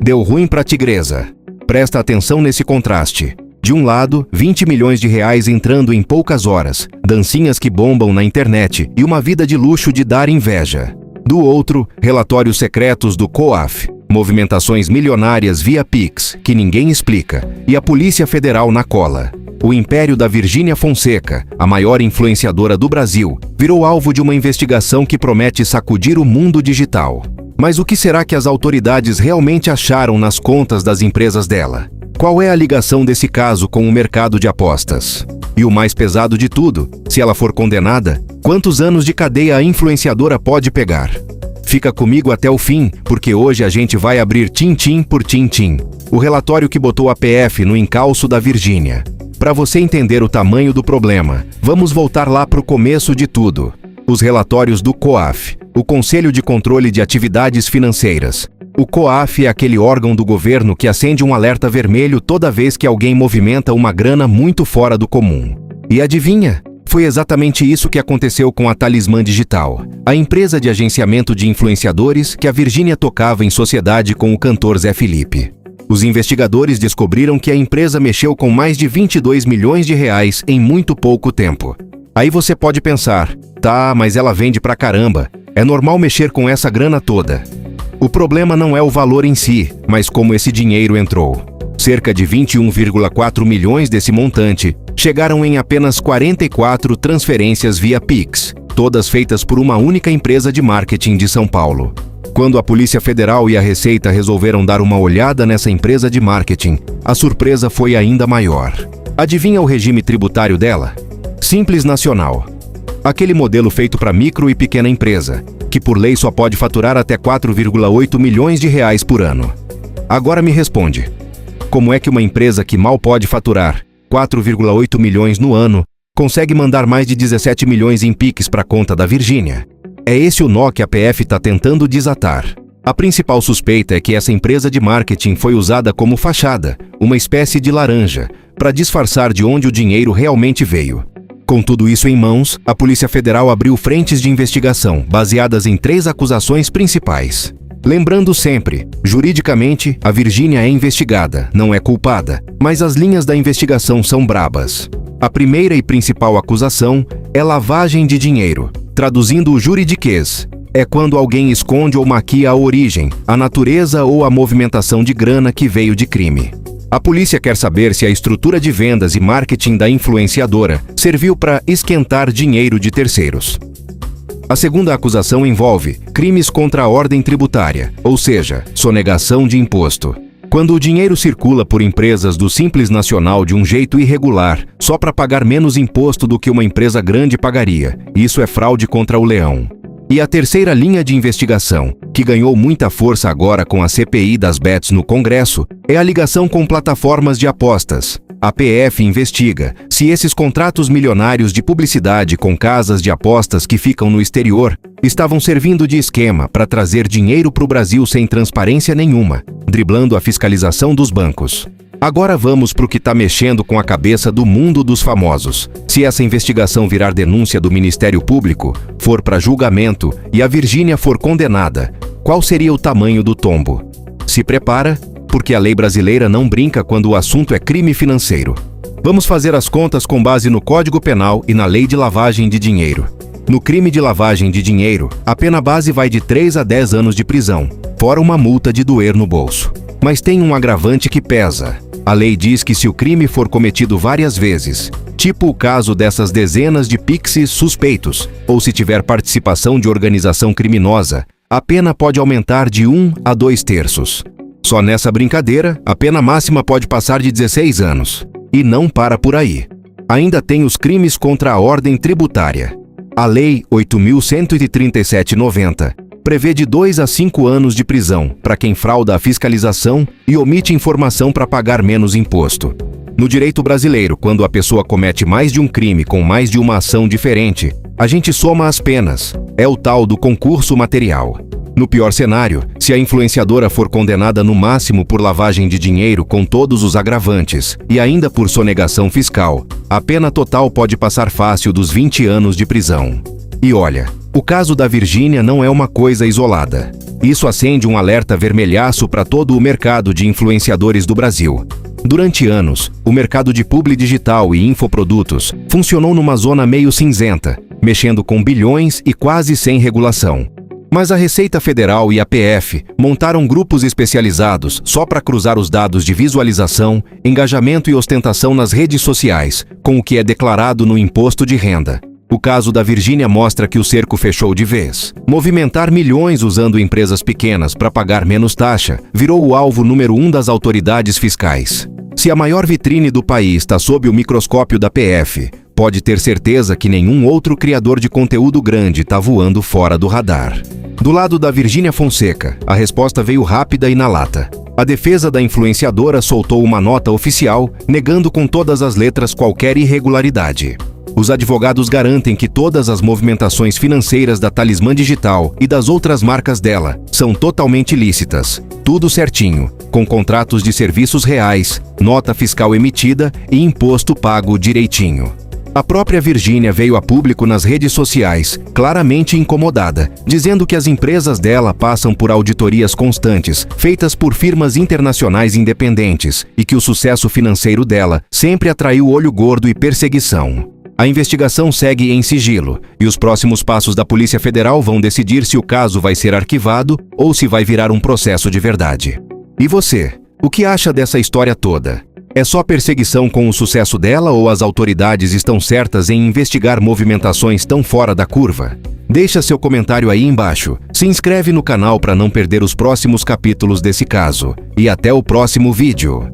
Deu ruim pra tigresa. Presta atenção nesse contraste. De um lado, 20 milhões de reais entrando em poucas horas, dancinhas que bombam na internet e uma vida de luxo de dar inveja. Do outro, relatórios secretos do COAF, movimentações milionárias via Pix, que ninguém explica, e a Polícia Federal na cola. O império da Virgínia Fonseca, a maior influenciadora do Brasil, virou alvo de uma investigação que promete sacudir o mundo digital. Mas o que será que as autoridades realmente acharam nas contas das empresas dela? Qual é a ligação desse caso com o mercado de apostas? E o mais pesado de tudo, se ela for condenada, quantos anos de cadeia a influenciadora pode pegar? Fica comigo até o fim, porque hoje a gente vai abrir tintim por tintim. O relatório que botou a PF no encalço da Virgínia. Para você entender o tamanho do problema, vamos voltar lá para o começo de tudo. Os relatórios do COAF, o Conselho de Controle de Atividades Financeiras. O COAF é aquele órgão do governo que acende um alerta vermelho toda vez que alguém movimenta uma grana muito fora do comum. E adivinha? Foi exatamente isso que aconteceu com a Talismã Digital, a empresa de agenciamento de influenciadores que a Virgínia tocava em sociedade com o cantor Zé Felipe. Os investigadores descobriram que a empresa mexeu com mais de 22 milhões de reais em muito pouco tempo. Aí você pode pensar, tá, mas ela vende pra caramba, é normal mexer com essa grana toda. O problema não é o valor em si, mas como esse dinheiro entrou. Cerca de 21,4 milhões desse montante chegaram em apenas 44 transferências via Pix, todas feitas por uma única empresa de marketing de São Paulo. Quando a Polícia Federal e a Receita resolveram dar uma olhada nessa empresa de marketing, a surpresa foi ainda maior. Adivinha o regime tributário dela? Simples Nacional. Aquele modelo feito para micro e pequena empresa, que por lei só pode faturar até 4,8 milhões de reais por ano. Agora me responde, como é que uma empresa que mal pode faturar 4,8 milhões no ano consegue mandar mais de 17 milhões em Pix para a conta da Virgínia? É esse o nó que a PF está tentando desatar. A principal suspeita é que essa empresa de marketing foi usada como fachada, uma espécie de laranja, para disfarçar de onde o dinheiro realmente veio. Com tudo isso em mãos, a Polícia Federal abriu frentes de investigação, baseadas em 3 acusações principais. Lembrando sempre, juridicamente, a Virgínia é investigada, não é culpada, mas as linhas da investigação são brabas. A primeira e principal acusação é lavagem de dinheiro. Traduzindo o juridiquês, é quando alguém esconde ou maquia a origem, a natureza ou a movimentação de grana que veio de crime. A polícia quer saber se a estrutura de vendas e marketing da influenciadora serviu para esquentar dinheiro de terceiros. A segunda acusação envolve crimes contra a ordem tributária, ou seja, sonegação de imposto. Quando o dinheiro circula por empresas do Simples Nacional de um jeito irregular, só para pagar menos imposto do que uma empresa grande pagaria, isso é fraude contra o leão. E a terceira linha de investigação, que ganhou muita força agora com a CPI das bets no Congresso, é a ligação com plataformas de apostas. A PF investiga se esses contratos milionários de publicidade com casas de apostas que ficam no exterior estavam servindo de esquema para trazer dinheiro para o Brasil sem transparência nenhuma, driblando a fiscalização dos bancos. Agora vamos para o que está mexendo com a cabeça do mundo dos famosos. Se essa investigação virar denúncia do Ministério Público, for para julgamento e a Virgínia for condenada, qual seria o tamanho do tombo? Se prepara, porque a lei brasileira não brinca quando o assunto é crime financeiro. Vamos fazer as contas com base no Código Penal e na Lei de Lavagem de Dinheiro. No crime de lavagem de dinheiro, a pena base vai de 3 a 10 anos de prisão, fora uma multa de doer no bolso. Mas tem um agravante que pesa. A lei diz que se o crime for cometido várias vezes, tipo o caso dessas dezenas de Pixes suspeitos, ou se tiver participação de organização criminosa, a pena pode aumentar de 1 a 2/3. Só nessa brincadeira, a pena máxima pode passar de 16 anos. E não para por aí. Ainda tem os crimes contra a ordem tributária. A Lei 8.137/90 prevê de 2 a 5 anos de prisão para quem frauda a fiscalização e omite informação para pagar menos imposto. No direito brasileiro, quando a pessoa comete mais de um crime com mais de uma ação diferente, a gente soma as penas. É o tal do concurso material. No pior cenário, se a influenciadora for condenada no máximo por lavagem de dinheiro com todos os agravantes e ainda por sonegação fiscal, a pena total pode passar fácil dos 20 anos de prisão. E olha, o caso da Virgínia não é uma coisa isolada. Isso acende um alerta vermelhaço para todo o mercado de influenciadores do Brasil. Durante anos, o mercado de publi digital e infoprodutos funcionou numa zona meio cinzenta, mexendo com bilhões e quase sem regulação. Mas a Receita Federal e a PF montaram grupos especializados só para cruzar os dados de visualização, engajamento e ostentação nas redes sociais, com o que é declarado no imposto de renda. O caso da Virgínia mostra que o cerco fechou de vez. Movimentar milhões usando empresas pequenas para pagar menos taxa virou o alvo número 1 das autoridades fiscais. Se a maior vitrine do país está sob o microscópio da PF, pode ter certeza que nenhum outro criador de conteúdo grande está voando fora do radar. Do lado da Virgínia Fonseca, a resposta veio rápida e na lata. A defesa da influenciadora soltou uma nota oficial, negando com todas as letras qualquer irregularidade. Os advogados garantem que todas as movimentações financeiras da Talismã Digital e das outras marcas dela são totalmente lícitas. Tudo certinho, com contratos de serviços reais, nota fiscal emitida e imposto pago direitinho. A própria Virgínia veio a público nas redes sociais, claramente incomodada, dizendo que as empresas dela passam por auditorias constantes, feitas por firmas internacionais independentes, e que o sucesso financeiro dela sempre atraiu olho gordo e perseguição. A investigação segue em sigilo, e os próximos passos da Polícia Federal vão decidir se o caso vai ser arquivado ou se vai virar um processo de verdade. E você, o que acha dessa história toda? É só perseguição com o sucesso dela ou as autoridades estão certas em investigar movimentações tão fora da curva? Deixa seu comentário aí embaixo, se inscreve no canal para não perder os próximos capítulos desse caso. E até o próximo vídeo!